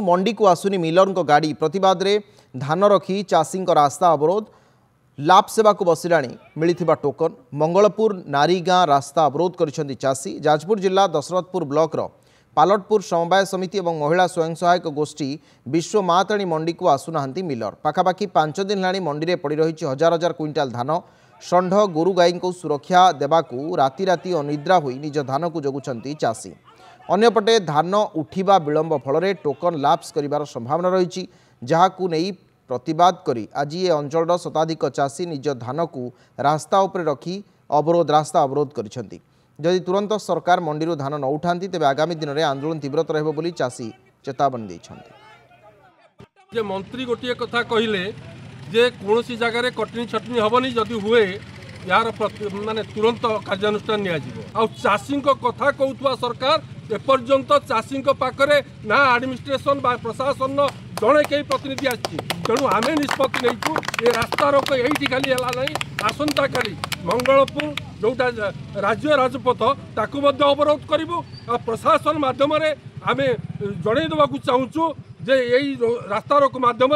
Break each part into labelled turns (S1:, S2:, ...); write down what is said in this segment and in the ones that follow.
S1: मंडी को आसुनी मिलर गाड़ी प्रतिवाद रे धान रखी चाषी रास्ता अवरोध लाभ सेवा को बसिला मिलिथिबा टोकन मंगलपुर नारीगाँ रास्ता अवरोध करिसेंती चाषी। जाजपुर जिला दशरथपुर ब्लॉक रो पालटपुर समवाय समिति और महिला स्वयं सहायक गोष्ठी विश्व माताणी मंडी को आसुना मिलर पाखापाखि 5 दिन हेलाणी मंडी में पड़ी रही हजार हजार क्विंटाल धान षंढ गोरु गाई को सुरक्षा देवाकू राति राति अनिद्रा होई निज धान को जगुछंती चाषी। अन्यपटे धान उठिबा विलंब फल टोकन लाप्स करिवार संभावना रही जहाकू नहीं प्रतिवाद करी आज ये अंचल शताधिक चाषी निज धान को रास्ता उपरे रखी रास्ता अवरोध करिसेंती। जदि तुरंत सरकार मंडी धान न उठाती तेज आगामी दिन में आंदोलन तीव्रतर रहिबो बोली चाषी चेतावनी देइछंती।
S2: मंत्री गोटे कथा कहले जे कौन जगार कटनी छटनी हेनी जदि हुए यार माने तुरंत कार्यानुष्ठान नियाजिबो। चाषी कथा कहूथुवा सरकार एपर्यंत चाषी पाखरे ना एडमिनिस्ट्रेशन बा प्रशासन जड़े कई प्रतिनिधि आछि तेणु आम निष्पत्ति नहीं ये रास्ता रोक यही खाली है ना आसंता काली मंगलपुर जोटा राज्य राजपथ ताकू अवरोध करूँ प्रशासन माध्यम आम जड़े देवा चाहूँ जे यही रास्ता रोक माध्यम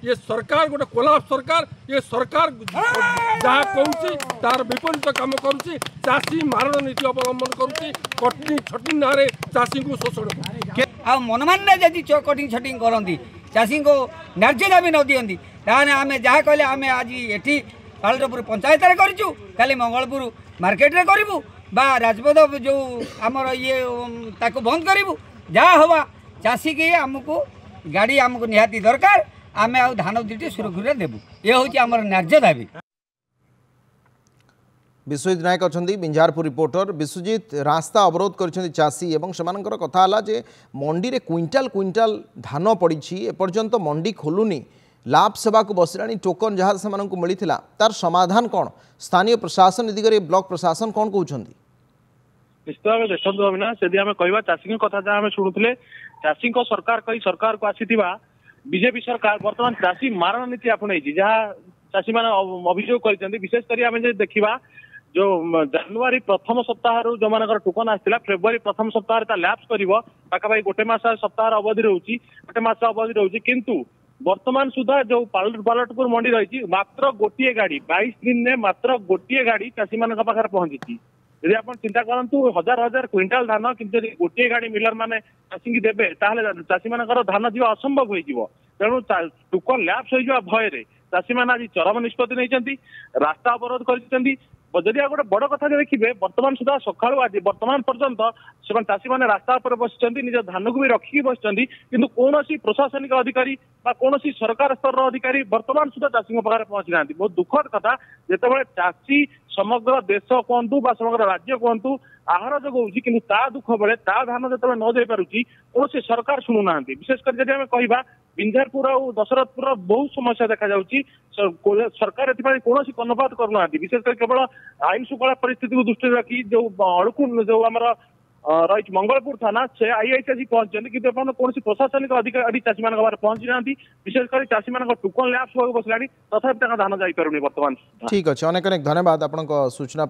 S2: ये सरकार गोटे कोलाप सरकार ये सरकार जहाँ कहूँ तार विपरीत काम करुँची चाषी मारण नीति अवलंबन करुँची कटनी छटनी ना चाषी को शोषण
S3: आ मनमान्य जदि कटिंग छटिंग करती चाषी को न्याय दाबी न दिखती ताने आम जहाँ कहले आम आज ये पालटपुर पंचायत करूँ खाली मंगलपुर मार्केट रे करूँ बा राजपथ जो आमर ये ताको बंद करूँ जहाँ हवा चाषी के आमको गाड़ी आमको निहाती दरकार आम आ धान दुटी सुरक्षित देवु ये हूँ आमर न्याय दाबी।
S1: विश्वजित नायक अच्छा बिंझारपुर रिपोर्टर। विश्वजित रास्ता अवरोध कर चाषी एवं सेमानकर कथा है जे मंडी रे क्विंटाल क्विंटाल धान पड़ी एपर्यंत मंडी खोलुनी लाभ सेवा को बसिला टोकन जहाँ से मिलता तार समाधान कौन स्थानीय प्रशासन दिगरे ब्लॉक प्रशासन कौन कहते
S4: निश्चित भाव देखो अविनाश यदि आम कह चाषी कथा जहाँ आम शुणुले चाषी सरकार कही सरकार को आसीथिबा बीजेपी सरकार बर्तमान चाषी मारण नीति आपणई जहाँ चाषी मैंने अभियोग कर विशेषकर आम देखा जो जनवरी प्रथम सप्ताह जो मान टोकन आसाला फेब्रुआरी प्रथम सप्ताह लैप्स कर पाखापाखि गोटे मस सप्ताह अवधि रोचे गोटे मस अवधि रोचे किंतु वर्तमान सुधा जो पालटपुर मंडी रही मात्र गोटे गाड़ी 22 दिन में मात्र गोटे गाड़ी चाषी मान पाखे पहुंची। यदि आप चिंता करूँ हजार हजार क्विंटाल धान कि गोटे गाड़ी मिलर मैंने चाषी की देवे चाषी मान धान जी असंभव हो तेणु टोकन लैप्स हो भय चाषी मैंने आज चरम निष्पत्ति नहीं रास्ता अवरोध कर जदि गोटे बड़ कथा देखिए वर्तमान सुधा सका आज वर्तमान पर्यंत से चाषी मैंने रास्ता पर बस निज धान को भी रखिकी बस किंतु कौन प्रशासनिक अधिकारी कौन सरकार स्तर अधिकारी वर्तमान सुधा चाषी पाखे पहुंची ना बहुत दुखद कथा जिते चाषी समग्र देश कहतु समग्र राज्य कहतु आहार जगह कि दुख बेले धान जो न दे पारुची कौन सरकार शुणुना विशेषकर जब आम कह बिंझारपुर और दशरथपुर बहुत समस्या देखा सरकार कौन कर्णपात करना विशेषकर केवल आईन श्रृंखला परिस्थिति को दृष्टि रखी जो अड़कू जो आम रही मंगलपुर थाना से आईआईसी आज पहुंची कि कौन प्रशासनिक अधिकारी चाषी मान पहुंची ना विशेषकर चाषी मान टोकन लैप्स बसला तथा धान जापार वर्तमान।
S1: ठीक अच्छे अनेक अनेक धन्यवाद आपन सूचना।